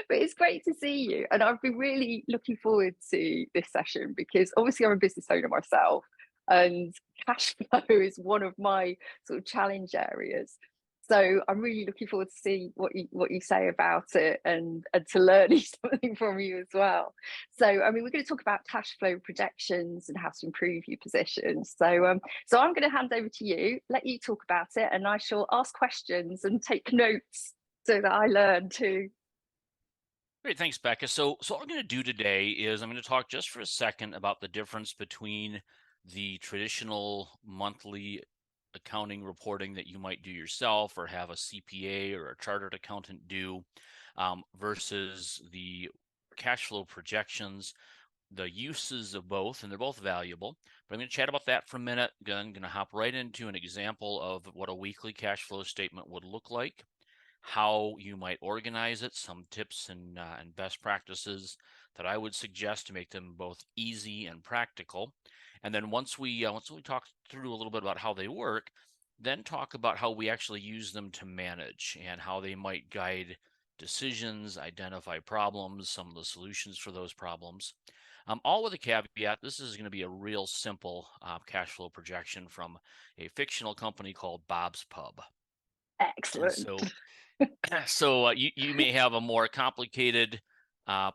But it's great to see you. And I've been really looking forward to this session because obviously I'm a business owner myself and cash flow is one of my sort of challenge areas. So I'm really looking forward to see what you say about it and to learning something from you as well. So I mean, we're going to talk about cash flow projections and how to improve your positions. So I'm going to hand over to you, let you talk about it, and I shall ask questions and take notes so that I learn too. Great, thanks, Becca. So what we're going to do today is I'm going to talk just for a second about the difference between the traditional monthly accounting reporting that you might do yourself or have a CPA or a chartered accountant do versus the cash flow projections, the uses of both, and they're both valuable. But I'm going to chat about that for a minute. Then I'm going to hop right into an example of what a weekly cash flow statement would look like, how you might organize it, some tips and best practices that I would suggest to make them both easy and practical. And then once we talk through a little bit about how they work, then talk about how we actually use them to manage and how they might guide decisions, identify problems, some of the solutions for those problems. All with a caveat, this is going to be a real simple cash flow projection from a fictional company called Bob's Pub. And Excellent. so you may have a more complicated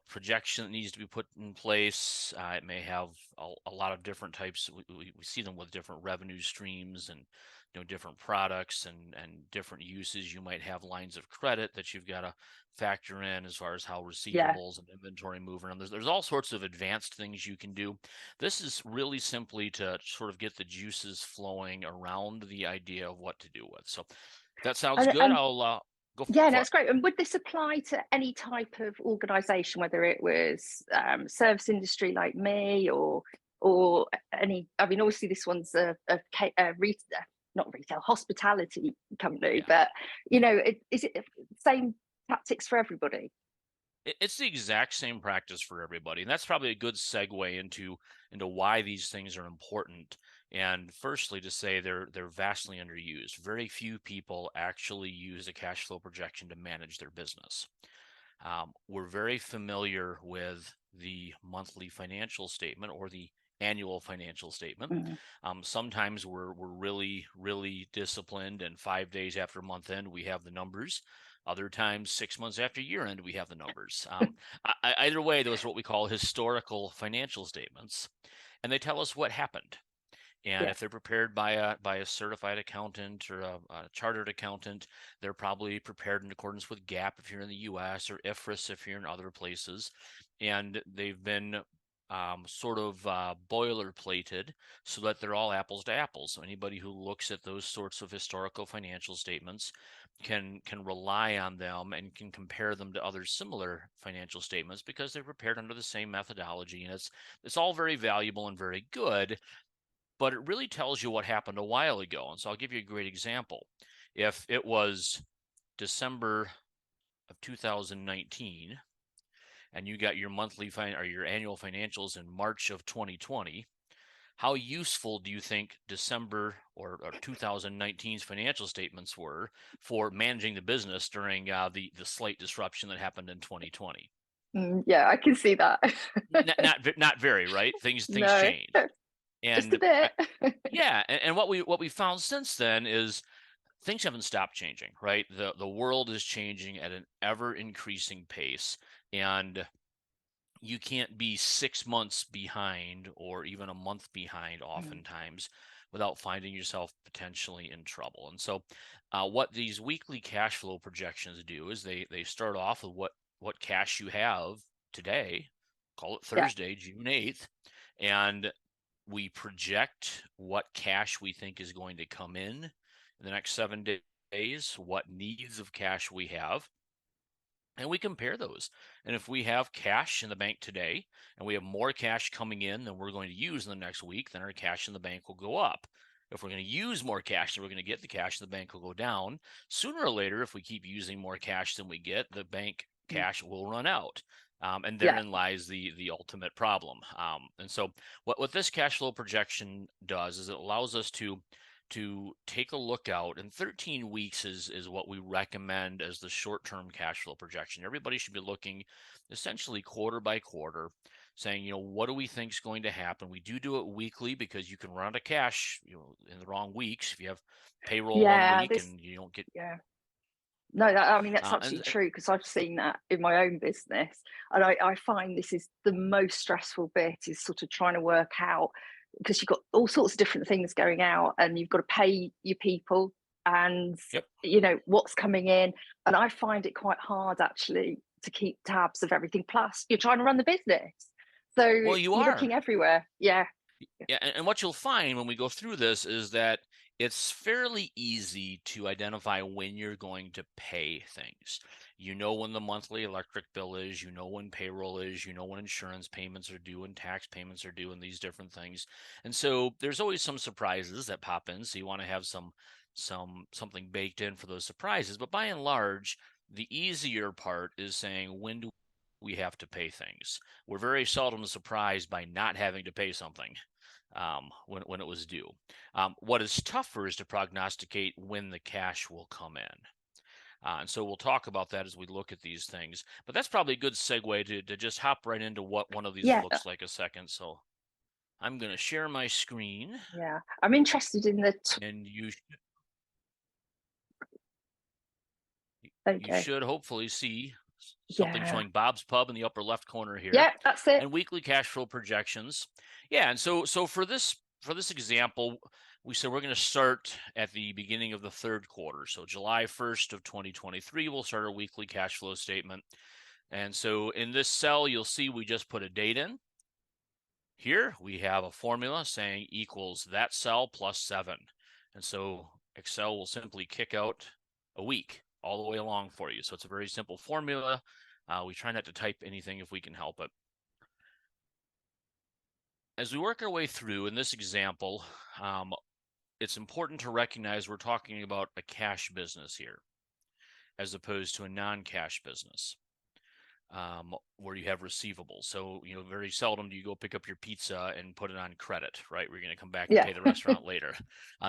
projection that needs to be put in place. It may have a lot of different types. We see them with different revenue streams and different products and different uses. You might have lines of credit that you've got to factor in as far as how Yeah. receivables and inventory move around. There's all sorts of advanced things you can do. This is really simply to sort of get the juices flowing around the idea of what to do with. So that sounds good. And I'll go yeah, no, for it. it's great. And would this apply to any type of organization, whether it was service industry like me or any? I mean, obviously this one's not retail, hospitality company, Yeah. but is it the same tactics for everybody? It's the exact same practice for everybody, and that's probably a good segue into why these things are important. And firstly, to say they're vastly underused. Very few people actually use a cash flow projection to manage their business. We're very familiar with the monthly financial statement or the annual financial statement. Mm. Sometimes we're really disciplined, and 5 days after month end we have the numbers. Other times, 6 months after year end, we have the numbers. Either way, those are what we call historical financial statements, and they tell us what happened. And Yeah. if they're prepared by a certified accountant or a chartered accountant, they're probably prepared in accordance with GAAP if you're in the U.S. or IFRS if you're in other places, and they've been sort of boilerplated so that they're all apples to apples. So anybody who looks at those sorts of historical financial statements can rely on them and can compare them to other similar financial statements because they're prepared under the same methodology, and it's all very valuable and very good, but it really tells you what happened a while ago. And so I'll give you a great example. If it was December of 2019 and you got your or your annual financials in March of 2020, how useful do you think December or 2019's financial statements were for managing the business during the slight disruption that happened in 2020? Yeah, I can see that. Not very, right? Things No, change. just a And bit. yeah, and what we found since then is things haven't stopped changing, right? The world is changing at an ever increasing pace, and you can't be 6 months behind or even a month behind Mm. oftentimes without finding yourself potentially in trouble. And so what these weekly cash flow projections do is they start off with what cash you have today, call it Yeah. Thursday, June 8th, and we project what cash we think is going to come in the next 7 days, what needs of cash we have, and we compare those. And if we have cash in the bank today and we have more cash coming in than we're going to use in the next week, then our cash in the bank will go up. If we're going to use more cash than we're going to get, the cash in the bank will go down. Sooner or later, if we keep using more cash than we get, the bank Mm. cash will run out. And Yeah. therein lies the ultimate problem. And so what this cash flow projection does is it allows us to to take a look out, and 13 weeks is what we recommend as the short-term cash flow projection. Everybody should be looking essentially quarter by quarter, saying, what do we think is going to happen? We do it weekly because you can run out of cash, in the wrong weeks. If you have payroll one Yeah, week and you don't get, yeah. No, I mean, that's and absolutely true, because I've seen that in my own business. And I find this is the most stressful bit, is sort of trying to work out, because you've got all sorts of different things going out and you've got to pay your people, and, yep. what's coming in. And I find it quite hard actually to keep tabs of everything. Plus, you're trying to run the business. So Well, you you're are. looking everywhere. Yeah. Yeah, and what you'll find when we go through this is that it's fairly easy to identify when you're going to pay things. You know when the monthly electric bill is, you know when payroll is, you know when insurance payments are due and tax payments are due and these different things. And so there's always some surprises that pop in, so you want to have something baked in for those surprises. But by and large, the easier part is saying, when do we have to pay things? We're very seldom surprised by not having to pay something when it was due. What is tougher is to prognosticate when the cash will come in. And so we'll talk about that as we look at these things. But that's probably a good segue to just hop right into what one of these Yeah. looks like a second. So I'm going to share my screen, Yeah. I'm interested in the, and you okay. should hopefully see something Yeah. showing Bob's Pub in the upper left corner here, Yeah, that's it. and weekly cash flow projections. Yeah, and so for this example, we said we're going to start at the beginning of the third quarter. So July 1st of 2023, we'll start our weekly cash flow statement. And so in this cell, you'll see we just put a date in. Here we have a formula saying equals that cell plus 7. And so Excel will simply kick out a week all the way along for you. So it's a very simple formula. We try not to type anything if we can help it. As we work our way through in this example, it's important to recognize we're talking about a cash business here, as opposed to a non-cash business, where you have receivables. So, very seldom do you go pick up your pizza and put it on credit, right? We're going to come back and Yeah. pay the restaurant later.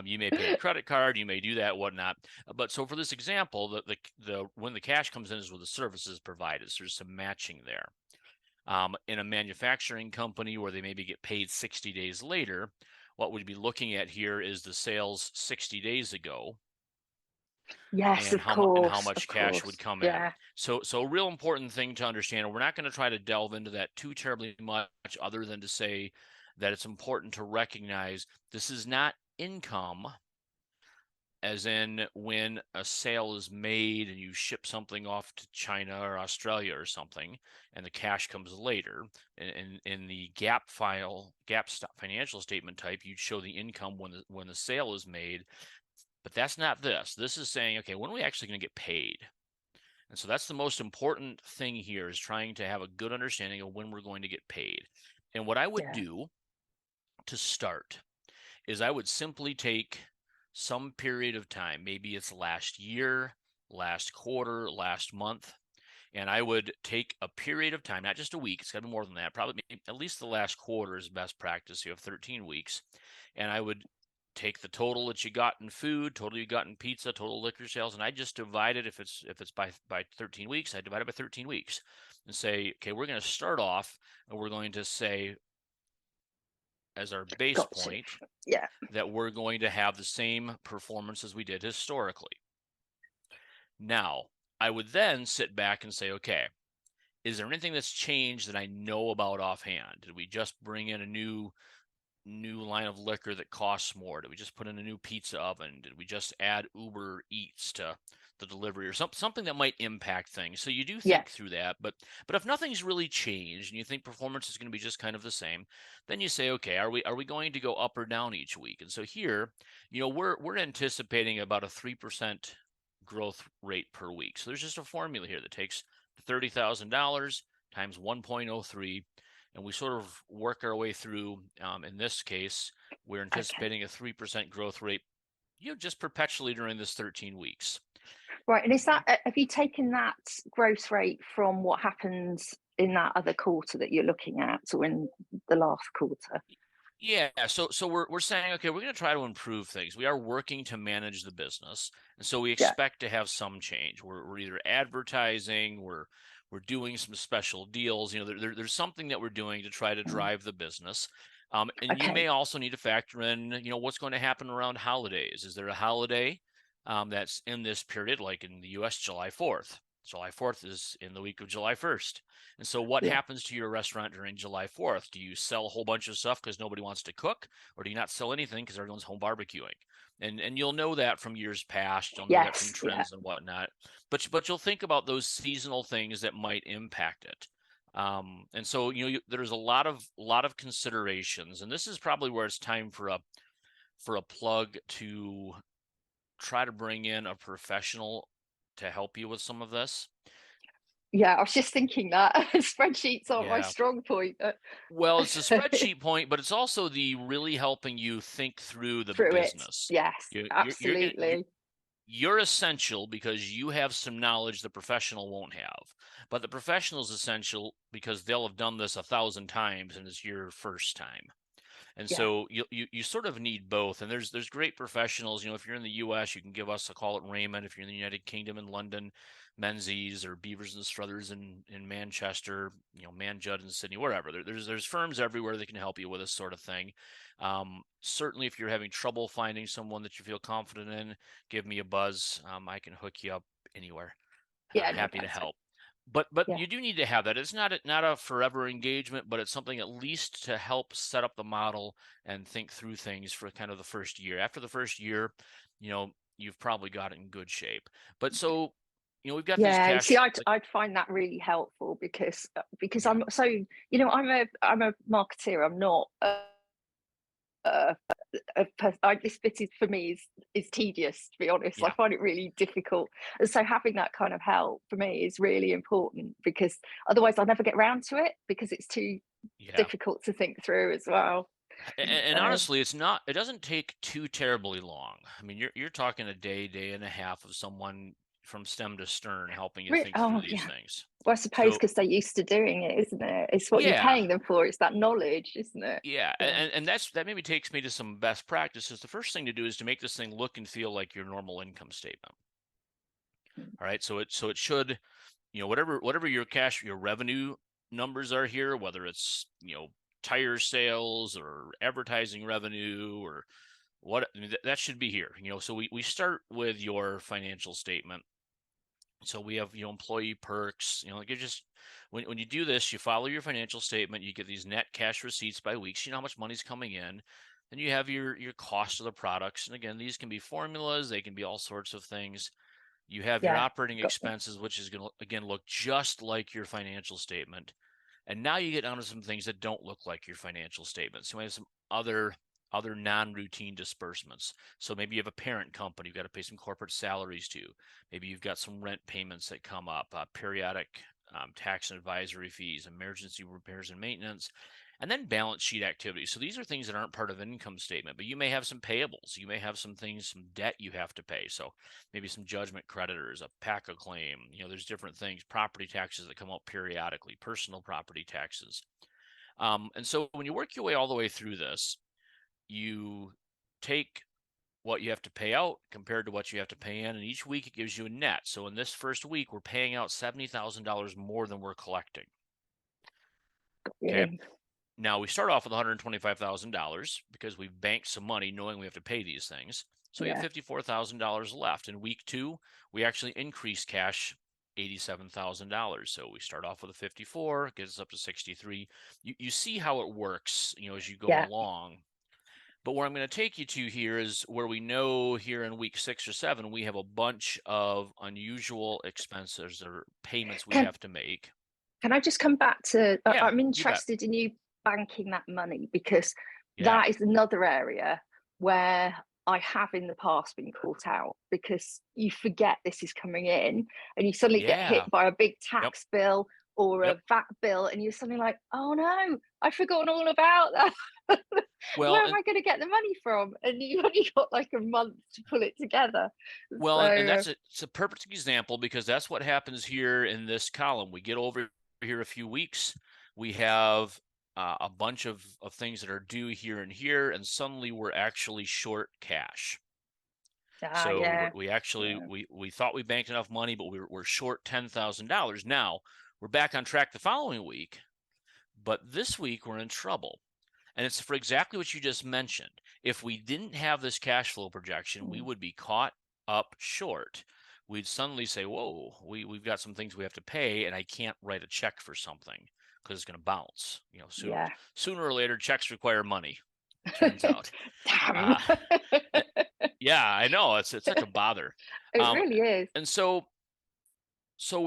You may pay a credit card, you may do that, whatnot. But so for this example, the when the cash comes in is where the service is provided. So there's some matching there. In a manufacturing company where they maybe get paid 60 days later, what we'd be looking at here is the sales 60 days ago, Yes, and of how course, much of cash would course. come in. Yeah, So a real important thing to understand, and we're not going to try to delve into that too terribly much, other than to say that it's important to recognize this is not income, as in when a sale is made and you ship something off to China or Australia or something, and the cash comes later. In the GAAP financial statement type, you'd show the income when the sale is made, but that's not this. This is saying, okay, when are we actually going to get paid? And so that's the most important thing here, is trying to have a good understanding of when we're going to get paid. And what I would yeah, do to start is I would simply take some period of time, maybe it's last year, last quarter, last month, and I would take a period of time, not just a week, it's got to be more than that, probably at least the last quarter is best practice. You have 13 weeks, and I would take the total that you got in food, total you got in pizza, total liquor sales, and I just divide it. If it's by 13 weeks, I divide it by 13 weeks and say, okay, we're going to start off and we're going to say, as our base gotcha. point, Yeah, that we're going to have the same performance as we did historically. Now, I would then sit back and say, okay, is there anything that's changed that I know about offhand? Did we just bring in a new line of liquor that costs more? Did we just put in a new pizza oven? Did we just add Uber Eats to the delivery, or something that might impact things? So you do yeah, think through that, but if nothing's really changed and you think performance is going to be just kind of the same, then you say, okay, are we going to go up or down each week? And so here, we're anticipating about a 3% growth rate per week. So there's just a formula here that takes $30,000 times 1.03, and we sort of work our way through. In this case, we're okay. anticipating a 3% growth rate, just perpetually during this 13 weeks. Right, and is that, have you taken that growth rate from what happened in that other quarter that you're looking at, or in the last quarter? Yeah, so we're saying, okay, we're going to try to improve things. We are working to manage the business, and so we Yeah. expect to have some change. We're either advertising, we're doing some special deals. There's something that we're doing to try to Mm. drive the business. And you Okay. may also need to factor in, what's going to happen around holidays. Is there a holiday that's in this period, like in the U.S., July 4th? July 4th is in the week of July 1st. And so what Yeah. happens to your restaurant during July 4th? Do you sell a whole bunch of stuff because nobody wants to cook, or do you not sell anything because everyone's home barbecuing? And you'll know that from years past. You'll know that from Yes. Yeah. trends and whatnot. But you'll think about those seasonal things that might impact it. And so there's a lot of considerations, and this is probably where it's time for a plug to try to bring in a professional to help you with some of this. Yeah. I was just thinking that spreadsheets aren't my Yeah. strong point. Well, it's a spreadsheet point, but it's also the really helping you think through the Through it. business. Yes. Absolutely. You're essential because you have some knowledge the professional won't have, but the professional is essential because they'll have done this 1,000 times and it's your first time. And Yeah. so you sort of need both. And there's great professionals. If you're in the U.S., you can give us a call at Raymond. If you're in the United Kingdom, in London, Menzies or Beavers and Struthers in Manchester, Manjudd in Sydney, wherever. There's firms everywhere that can help you with this sort of thing. Certainly, if you're having trouble finding someone that you feel confident in, give me a buzz. I can hook you up anywhere. Yeah. No, Happy to that's help. But yeah. you do need to have that. It's not a forever engagement, but it's something at least to help set up the model and think through things for kind of the first year. After the first year, you've probably got it in good shape. But so, we've got these Yeah, see, cash. I'd find that really helpful because Yeah, I'm so I'm a marketeer. I'm not a, this bit is for me is tedious, to be honest. I yeah, find it really difficult, and so having that kind of help for me is really important because otherwise I'll never get round to it because it's too yeah. difficult to think through as well. And So honestly, it doesn't take too terribly long. I mean, you're talking a day and a half of someone from stem to stern helping you think through oh these yeah. things. Well, I suppose So because they're used to doing it, isn't it? It's what you're yeah, paying them for. It's that knowledge, isn't it? Yeah, Yeah. and that maybe takes me to some best practices. The first thing to do is to make this thing look and feel like your normal income statement. Mm. All right, so it should, whatever your revenue numbers are here, whether it's tire sales or advertising revenue or what, I mean, that should be here. So we start with your financial statement. So we have employee perks. Like you just when you do this, you follow your financial statement. You get these net cash receipts by weeks. You know how much money's coming in. Then you have your cost of the products. And again, these can be formulas. They can be all sorts of things. You have your Yeah. operating Got expenses, which is going to again look just like your financial statement. And now you get down to some things that don't look like your financial statements. You might have some other non-routine disbursements. So maybe you have a parent company you've got to pay some corporate salaries to. Maybe you've got some rent payments that come up, periodic tax and advisory fees, emergency repairs and maintenance, and then balance sheet activities. So these are things that aren't part of an income statement, but you may have some payables. You may have some things, some debt you have to pay. So maybe some judgment creditors, a PACA claim. There's different things, property taxes that come out periodically, personal property taxes. And so when you work your way all the way through this, you take what you have to pay out compared to what you have to pay in, and each week it gives you a net. So in this first week, we're paying out $70,000 more than we're collecting. Okay. you. Now we start off with $125,000 because we've banked some money knowing we have to pay these things. So we have Yeah. $54,000 left. In week two, we actually increase cash $87,000. So we start off with a 54, gets us up to 63. You see how it works, as you go Yeah. along. But where I'm going to take you to here is where we know here in week 6 or 7, we have a bunch of unusual expenses or payments we Can have to make. can I just come back to Yeah, I'm you bet. interested in you banking that money because Yeah. that is another area where I have in the past been caught out because you forget this is coming in and you suddenly get hit Yeah. by a big Yep. tax bill or a Yep. VAT bill and you're suddenly like, oh no, I've forgotten all about that. Well, Where am and I going to get the money from? And you've only got like a month to pull it together. well, and So it's a perfect example because that's what happens here in this column. We get over here a few weeks. We have a bunch of things that are due here and here, and suddenly we're actually short cash. Ah, So yeah, we actually yeah. we thought we banked enough money, but we're short $10,000. Now we're back on track the following week, but this week we're in trouble. And it's for exactly what you just mentioned. If we didn't have this cash flow projection, we Mm, would be caught up short. We'd suddenly say, whoa, we've got some things we have to pay, and I can't write a check for something because it's going to bounce. yeah. Sooner or later, checks require money, turns out. Damn. Uh, yeah, I know. It's such a bother. It Um, really is. and so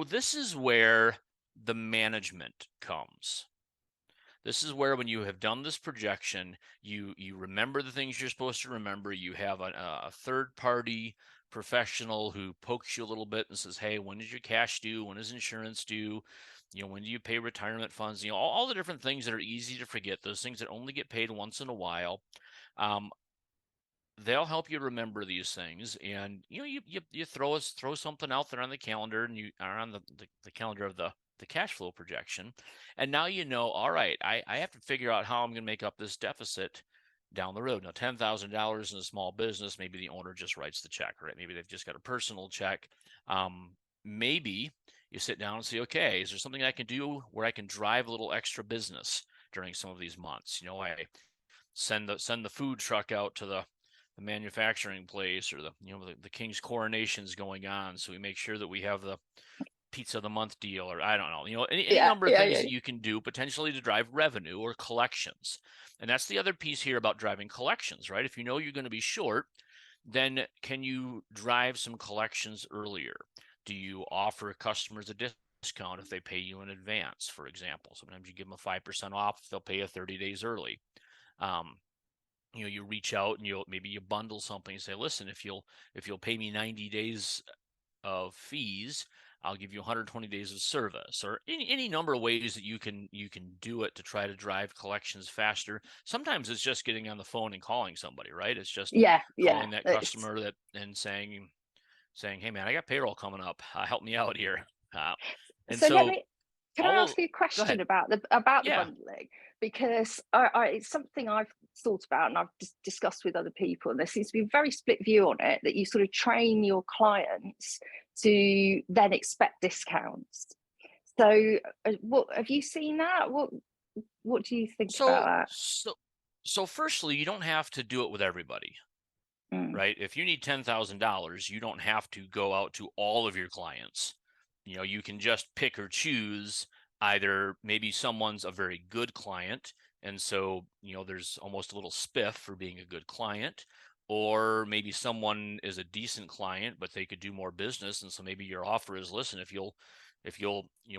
this is where the management comes. This is where, when you have done this projection, you remember the things you're supposed to remember. You have a third party professional who pokes you a little bit and says, "Hey, when is your cash due? When is insurance due? When do you pay retirement funds? All the different things that are easy to forget. Those things that only get paid once in a while. Um, they'll help you remember these things, and you throw something out there on the calendar, and you are on the calendar of the cash flow projection, and now all right, I have to figure out how I'm going to make up this deficit down the road. Now, $10,000 in a small business, maybe the owner just writes the check, right? Maybe they've just got a personal check. Maybe you sit down and say, okay, is there something I can do where I can drive a little extra business during some of these months? I send the food truck out to the manufacturing place, or the king's coronation's going on, so we make sure that we have the pizza of the month deal, or I don't know, any Yeah, number of yeah, things yeah, that you can do potentially to drive revenue or collections. And that's the other piece here about driving collections, right? If you know you're going to be short, then can you drive some collections earlier? Do you offer customers a discount if they pay you in advance, for example? Sometimes you give them a 5% off if they'll pay you 30 days early. um, you reach out and maybe you bundle something and say, listen, if you'll pay me 90 days of fees, I'll give you 120 days of service, or any number of ways that you can do it to try to drive collections faster. Sometimes it's just getting on the phone and calling somebody, right? It's just yeah, yeah. calling that It's customer that and saying, hey man, I got payroll coming up, help me out here. uh, and so let so me can I all of ask you a go question ahead. about the Yeah. bundling? Because it's something I've thought about and I've discussed with other people, and there seems to be a very split view on it, that you sort of train your clients to then expect discounts. So, what have you seen that? What do you think so about so so firstly, you don't have to do it with everybody. that? Mm, Right? If you need $10,000, you don't have to go out to all of your clients. You can just pick or choose. Either maybe someone's a very good client, and so, there's almost a little spiff for being a good client, or maybe someone is a decent client, but they could do more business. And so maybe your offer is, listen, if you'll,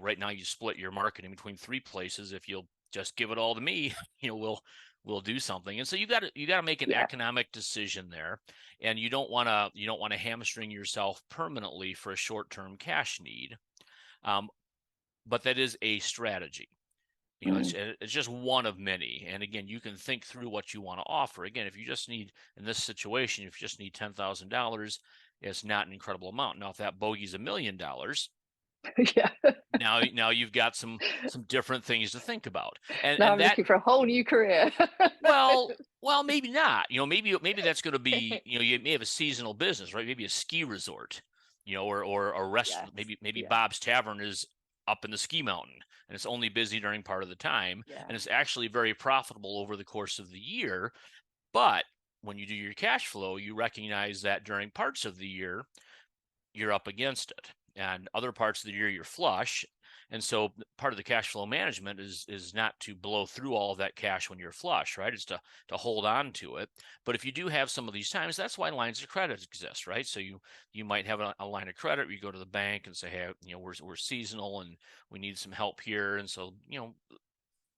right now you split your marketing between three places. If you'll just give it all to me, we'll do something. And so you got to make an yeah. economic decision there, and you don't want to hamstring yourself permanently for a short-term cash need. um, but that is a strategy. Mm, It's just one of many. And again, you can think through what you want to offer. Again, if you just need, in this situation, if you just need $10,000, it's not an incredible amount. Now, if that bogey's $1 million, yeah. now you've got some different things to think about. and Now and I'm that looking for a whole new career. well, maybe not. Maybe that's going to be, you may have a seasonal business, right? Maybe a ski resort, or a Yes. restaurant. Maybe Yeah. Bob's Tavern is up in the ski mountain, and it's only busy during part of the time, Yeah. and it's actually very profitable over the course of the year. But when you do your cash flow, you recognize that during parts of the year, you're up against it, and other parts of the year you're flush. And so part of the cash flow management is not to blow through all of that cash when you're flush, right? It's to hold on to it. But if you do have some of these times, that's why lines of credit exist, right? So you might have a line of credit where you go to the bank and say, hey, we're seasonal and we need some help here. And so,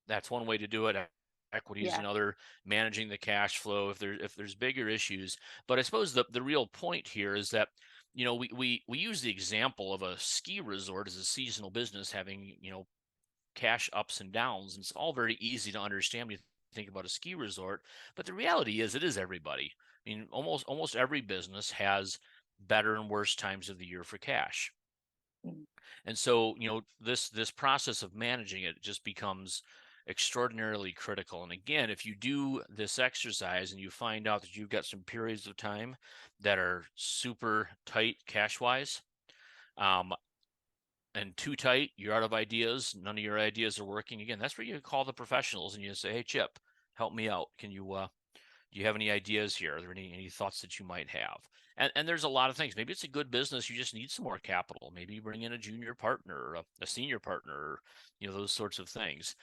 that's one way to do it. Equities, Yeah. another. Managing the cash flow if there's bigger issues. But I suppose the real point here is that, we use the example of a ski resort as a seasonal business having, cash ups and downs, and it's all very easy to understand when you think about a ski resort. But the reality is, it is everybody. I mean, almost every business has better and worse times of the year for cash. Mm, And so, this process of managing it just becomes extraordinarily critical. And again, if you do this exercise and you find out that you've got some periods of time that are super tight cash wise, and too tight, you're out of ideas, none of your ideas are working. Again, that's where you call the professionals and you say, hey, Chip, help me out. Can you, do you have any ideas here? Are there any thoughts that you might have? And there's a lot of things. Maybe it's a good business. You just need some more capital. Maybe you bring in a junior partner or a senior partner, or, those sorts of things.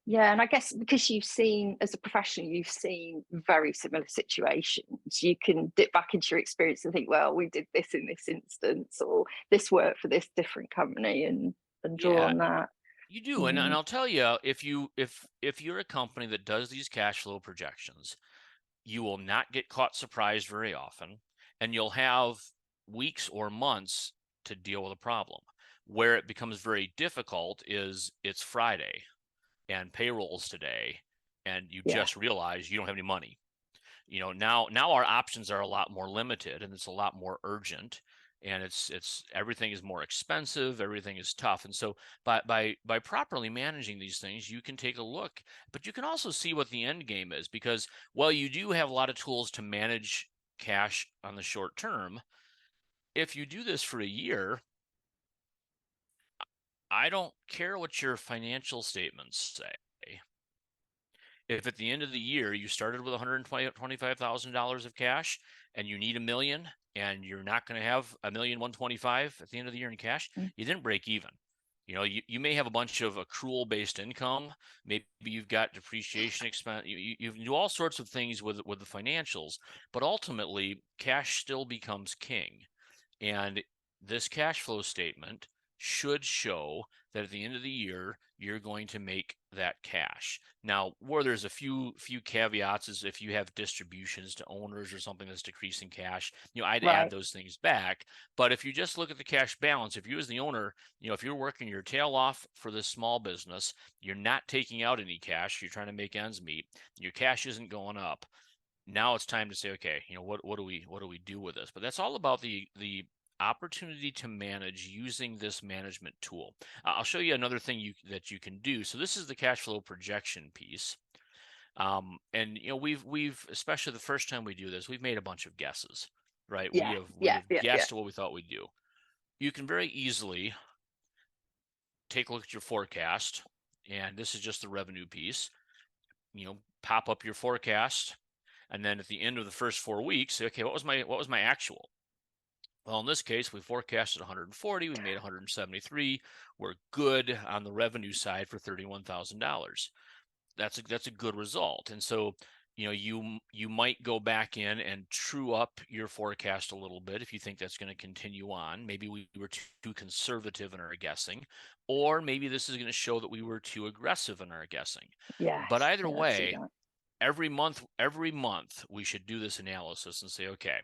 Yeah, and I guess because you've seen, as a professional, you've seen very similar situations, you can dip back into your experience and think, well, we did this in this instance, or this worked for this different company, and draw Yeah, on that. you do. And Mm, I'll tell you, if you're a company that does these cash flow projections, you will not get caught surprised very often, and you'll have weeks or months to deal with a problem. Where it becomes very difficult is it's Friday and payroll's today, and you yeah, just realize you don't have any money. Now our options are a lot more limited, and it's a lot more urgent, and it's everything is more expensive, everything is tough. And so by properly managing these things, you can take a look, but you can also see what the end game is, because while you do have a lot of tools to manage cash on the short term, if you do this for a year, I don't care what your financial statements say. If at the end of the year you started with $125,000 of cash and you need $1 million, and you're not going to have $1,125,000 at the end of the year in cash, mm, you didn't break even. You may have a bunch of accrual based income. Maybe you've got depreciation expense. You do all sorts of things with the financials, but ultimately cash still becomes king. And this cash flow statement should show that at the end of the year, you're going to make that cash. Now, where there's a few caveats is if you have distributions to owners or something that's decreasing cash, I'd add right, those things back. But if you just look at the cash balance, if you as the owner, if you're working your tail off for this small business, you're not taking out any cash, you're trying to make ends meet, your cash isn't going up. Now it's time to say, okay, what do we do with this? But that's all about the opportunity to manage using this management tool. I'll show you another thing that you can do. So this is the cash flow projection piece. And we've especially the first time we do this, we've made a bunch of guesses, right? We yeah, have we yeah, have yeah, yeah, guessed what we thought we'd do. You can very easily take a look at your forecast, and this is just the revenue piece. Pop up your forecast, and then at the end of the first 4 weeks, say, okay, what was my actual? Well, in this case, we forecasted 140, we made 173. We're good on the revenue side for $31,000. That's a good result. And so, you might go back in and true up your forecast a little bit if you think that's going to continue on. Maybe we were too conservative in our guessing, or maybe this is going to show that we were too aggressive in our guessing. But yes, either yeah, I see way, that. every month we should do this analysis and say, okay,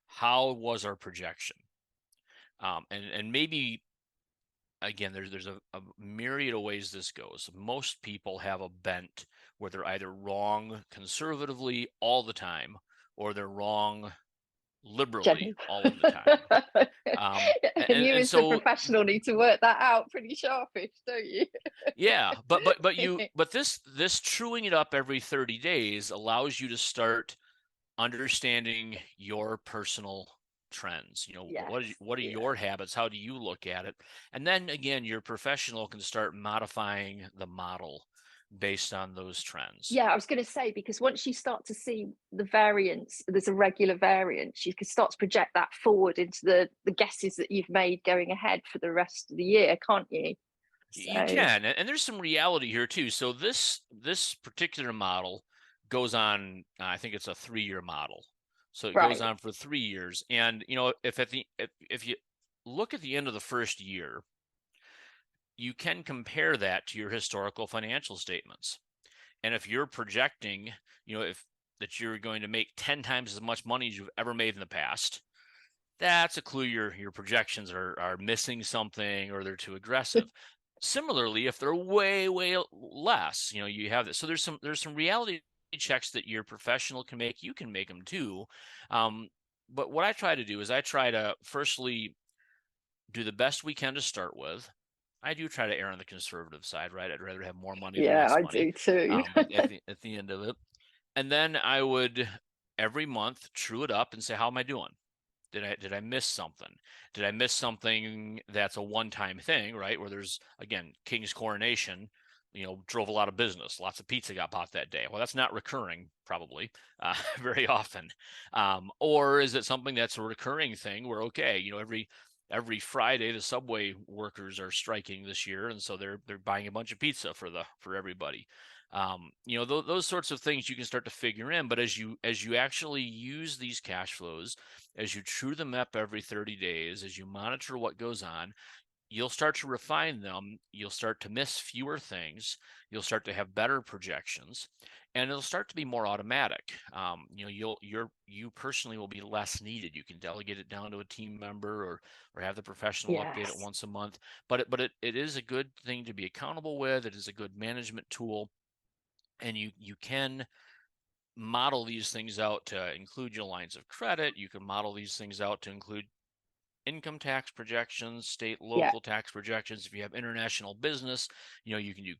how was our projection? And maybe again, there's a myriad of ways this goes. Most people have a bent where they're either wrong conservatively all the time, or they're wrong liberally Generally. all of the time. And And you and as the so professional need to work that out pretty sharpish, don't you? yeah, but this truing it up every 30 days allows you to start understanding your personal trends. Yes, What are yeah. your habits? How do you look at it? And then again, your professional can start modifying the model based on those trends. Yeah, I was going to say, because once you start to see the variance, there's a regular variance, you can start to project that forward into the guesses that you've made going ahead for the rest of the year, can't you? You So, can, and there's some reality here too. So this particular model goes on. I think it's a 3-year model, so it goes right. on for 3 years. And if you look at the end of the first year, you can compare that to your historical financial statements. And if you're projecting, if that you're going to make 10 times as much money as you've ever made in the past, that's a clue your projections are missing something, or they're too aggressive. Similarly, if they're way less, you have this. So there's some reality checks that your professional can make. You can make them too. But what I try to do is I try to firstly do the best we can to start with. I do try to err on the conservative side, right? I'd rather have more money than Yeah, less I money. do too. At the end of it, and then I would every month true it up and say, how am I doing? Did I miss something? Did I miss something that's a one-time thing, right? Where there's, again, King's coronation, drove a lot of business, lots of pizza got bought that day. Well, that's not recurring, probably, very often. Or is it something that's a recurring thing where, okay, every Friday the subway workers are striking this year, and so they're buying a bunch of pizza for everybody. Those sorts of things you can start to figure in. But as you actually use these cash flows, as you true them up every 30 days, as you monitor what goes on, you'll start to refine them. You'll start to miss fewer things. You'll start to have better projections, and it'll start to be more automatic. You personally will be less needed. You can delegate it down to a team member, or have the professional update it Yes. once a month. But it is a good thing to be accountable with. It is a good management tool, and you can model these things out to include your lines of credit. You can model these things out to include income tax projections, state, Yeah. local tax projections. If you have international business, you can do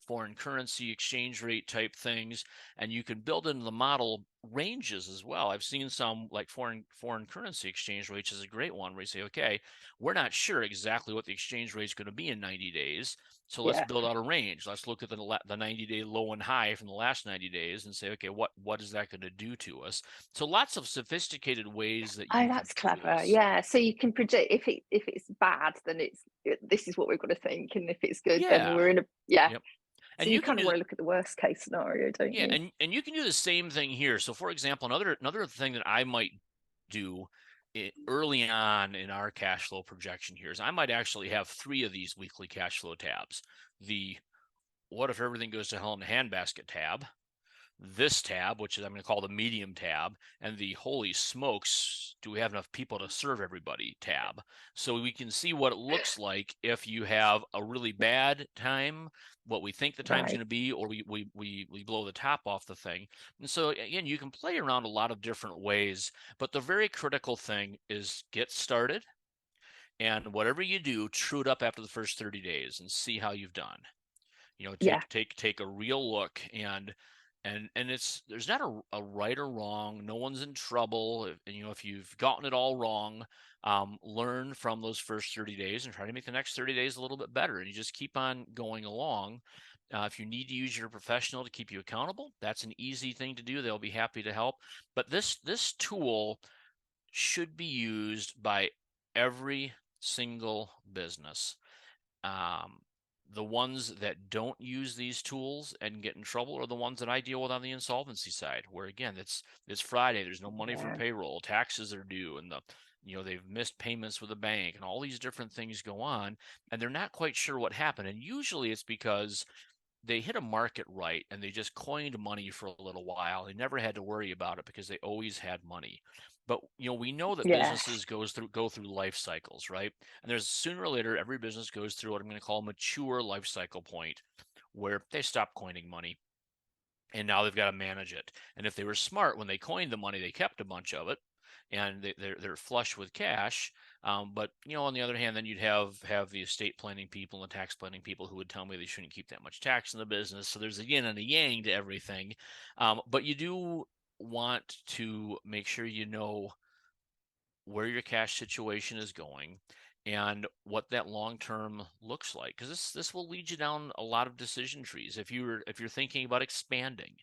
foreign currency exchange rate type things, and you can build into the model ranges as well. I've seen some, like foreign currency exchange rates is a great one, where you say, okay, we're not sure exactly what the exchange rate is going to be in 90 days, so let's Yeah. build out a range. Let's look at the 90-day low and high from the last 90 days and say, okay, what is that going to do to us? So lots of sophisticated ways that Oh, you can that's do clever. this. Yeah. So you can predict if it's bad, then this is what we've got to think, and if it's good, then Yeah. we're in a yeah. Yep. So And you you can kind of do want to look at the worst case scenario, don't Yeah, you? and you can do the same thing here. So, for example, another thing that I might do early on in our cash flow projection here is I might actually have 3 of these weekly cash flow tabs. The "What if everything goes to hell in a handbasket" tab, this tab, which is I'm going to call the medium tab, and the "Holy smokes, do we have enough people to serve everybody" tab. So we can see what it looks like if you have a really bad time, what we think the time's going Right. to be, or we blow the top off the thing. And so again, you can play around a lot of different ways, but the very critical thing is get started, and whatever you do, true it up after the first 30 days and see how you've done. Yeah. Take a real look, and there's not a right or wrong. No one's in trouble. If you've gotten it all wrong, learn from those first 30 days and try to make the next 30 days a little bit better, and you just keep on going along. If you need to use your professional to keep you accountable, that's an easy thing to do. They'll be happy to help. But this tool should be used by every single business. um, the ones that don't use these tools and get in trouble are the ones that I deal with on the insolvency side, where again, it's Friday, there's no money for Yeah. payroll, taxes are due, and they've missed payments with the bank, and all these different things go on, and they're not quite sure what happened. And usually it's because they hit a market right and they just coined money for a little while. They never had to worry about it because they always had money. But we know that Yes. businesses go through life cycles, right? And there's sooner or later every business goes through what I'm going to call a mature life cycle point, where they stop coining money and now they've got to manage it. And if they were smart when they coined the money, they kept a bunch of it, and they're flush with cash. But on the other hand, then you'd have the estate planning people and the tax planning people who would tell me they shouldn't keep that much tax in the business. So there's a yin and a yang to everything. But you do want to make sure you know where your cash situation is going and what that long term looks like, because this will lead you down a lot of decision trees. If you're thinking about expanding,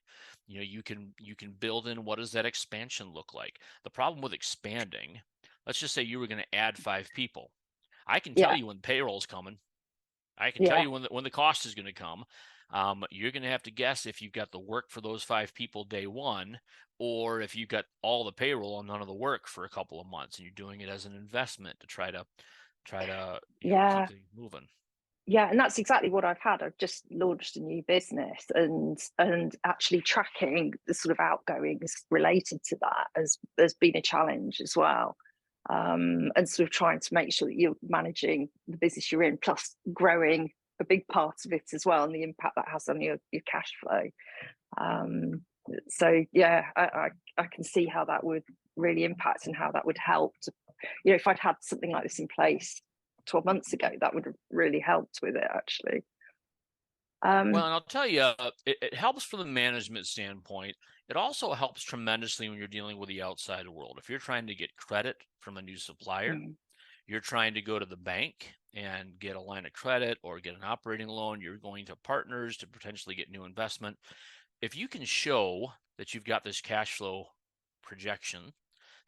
you can build in, what does that expansion look like. The problem with expanding, let's just say you were going to add 5 people. I can tell Yeah. you when payroll's coming. I can tell Yeah. you when the cost is going to come. You're going to have to guess if you've got the work for those 5 people day one, or if you've got all the payroll and none of the work for a couple of months, and you're doing it as an investment to try to keep Yeah. things moving. Yeah, and that's exactly what I've had. I've just launched a new business, and actually tracking the sort of outgoings related to that has been a challenge as well. And sort of trying to make sure that you're managing the business you're in, plus growing a big part of it as well, and the impact that has on your cash flow. So yeah, I can see how that would really impact and how that would help to, if I'd had something like this in place 12 months ago, that would have really helped with it, actually. Well, Um, and I'll tell you, it helps from the management standpoint. It also helps tremendously when you're dealing with the outside world. If you're trying to get credit from a new supplier, mm, you're trying to go to the bank and get a line of credit or get an operating loan, you're going to partners to potentially get new investment. If you can show that you've got this cash flow projection,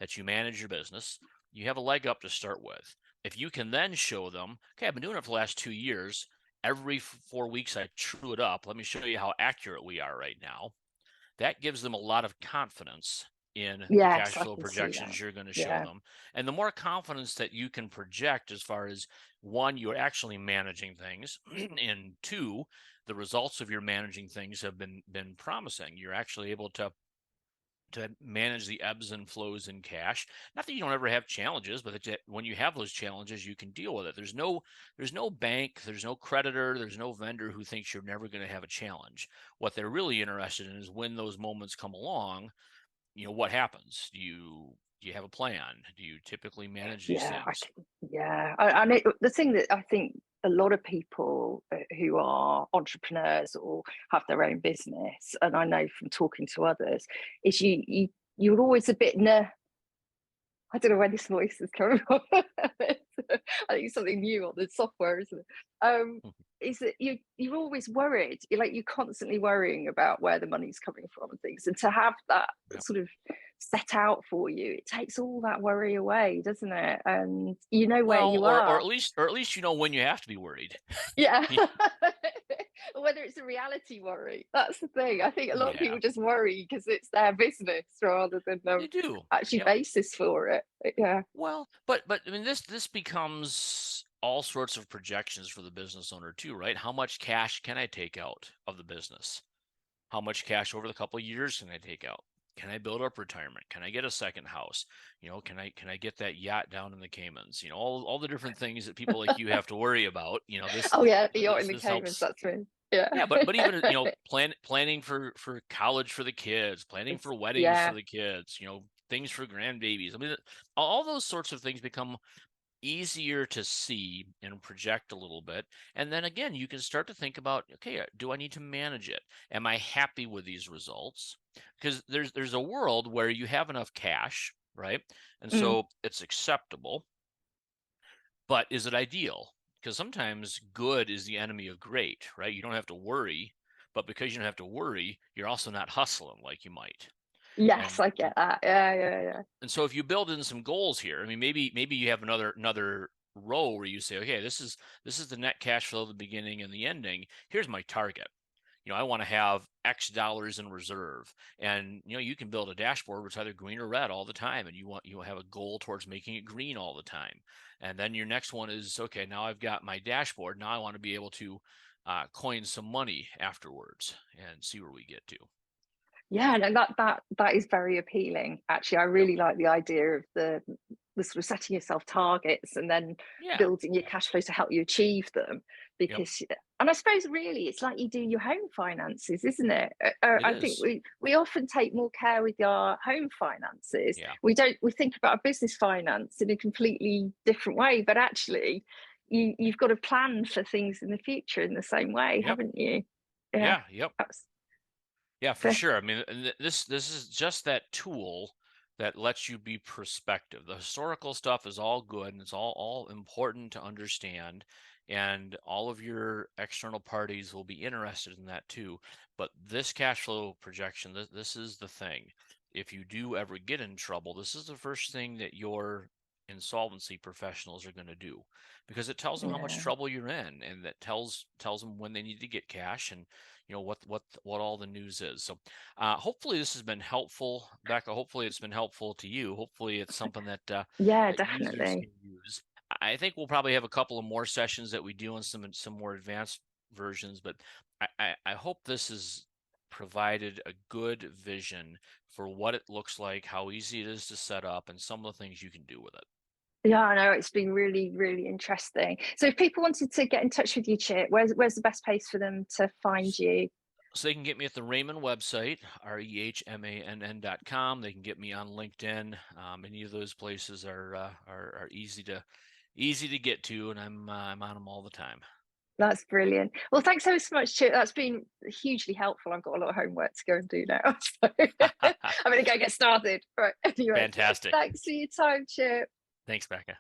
that you manage your business, you have a leg up to start with. If you can then show them, okay, I've been doing it for the last 2 years. Every 4 weeks, I true it up. Let me show you how accurate we are right now. That gives them a lot of confidence in the yes, cash I flow can see that. projections you're going to show Yeah, them. And the more confidence that you can project as far as one, you're actually managing things, and two, the results of your managing things have been promising. You're actually able to manage the ebbs and flows in cash. Not that you don't ever have challenges, but that when you have those challenges, you can deal with it. There's no bank, there's no creditor, there's no vendor who thinks you're never going to have a challenge. What they're really interested in is when those moments come along, what happens? Do you have a plan? Do you typically manage these yeah, things? yeah. And the thing that I think a lot of people who are entrepreneurs or have their own business, and I know from talking to others, is you're always a bit I don't know where this voice is coming from. I think it's something new on the software, isn't it? Mhm. Is that you're always worried. You're constantly worrying about where the money's coming from and things. And to have that Yep. sort of set out for you, it takes all that worry away, doesn't it? And you know where Well, you or are. at least you know when you have to be worried. Yeah. Whether it's a reality worry. That's the thing. I think a lot of Yeah, people just worry because it's their business rather than they do. actually Yep. basis for it. Yeah. Well, but I mean this becomes all sorts of projections for the business owner too, right? How much cash can I take out of the business? How much cash over the couple of years can I take out? Can I build up retirement? Can I get a second house? Can I get that yacht down in the Caymans? All the different things that people like you have to worry about. This Oh yeah, the yacht in this the this Caymans, helps. that's me. Yeah. Yeah, but even planning for college for the kids, planning for weddings for Yeah, the kids, things for grandbabies. I mean, all those sorts of things become easier to see and project a little bit. And then again, you can start to think about, okay, do I need to manage it? Am I happy with these results? Because there's a world where you have enough cash, right? And mm, so it's acceptable, but is it ideal? Because sometimes good is the enemy of great, right? You don't have to worry, but because you don't have to worry, you're also not hustling like you might. yes, And I get that. Yeah, yeah, yeah. and so if you build in some goals here, I mean, maybe you have another row where you say, okay, this is the net cash flow, the beginning and the ending. Here's my target. I want to have X dollars in reserve, and you can build a dashboard which is either green or red all the time, and you have a goal towards making it green all the time. And then your next one is, okay, now I've got my dashboard. Now I want to be able to coin some money afterwards and see where we get to. Yeah, no, that is very appealing. Actually, I Yep. really like the idea of the sort of setting yourself targets and then Yeah. building your cash flow to help you achieve them. Yep. Because, and I suppose really it's like you do your home finances, isn't it? It I think is. we often take more care with our home finances. Yeah. We think about our business finance in a completely different way, but actually you've got to plan for things in the future in the same way, Yep. haven't you? Yeah. Yeah. Yep. That's, Yeah, for sure. I mean, and this is just that tool that lets you be perspective. The historical stuff is all good and it's all important to understand, and all of your external parties will be interested in that too. But this cash flow projection, this is the thing. If you do ever get in trouble, this is the first thing that your insolvency professionals are going to do, because it tells them how much yeah. trouble you're in, and that tells them when they need to get cash, and what all the news is. So hopefully this has been helpful, Becca. Hopefully it's been helpful to you. Hopefully it's something Yeah, that users definitely. can use. I think we'll probably have a couple of more sessions that we do on some more advanced versions, but I hope this has provided a good vision for what it looks like, how easy it is to set up, and some of the things you can do with it. Yeah, I know it's been really, really interesting. So, if people wanted to get in touch with you, Chip, where's the best place for them to find you? So they can get me at the Raymond website, REHMANN.com. They can get me on LinkedIn. Any of those places are easy easy to get to, and I'm on them all the time. That's brilliant. Well, thanks so much, Chip. That's been hugely helpful. I've got a lot of homework to go and do now. So I'm going to go get started. Right. Anyway, Fantastic. thanks for your time, Chip. Thanks, Becca.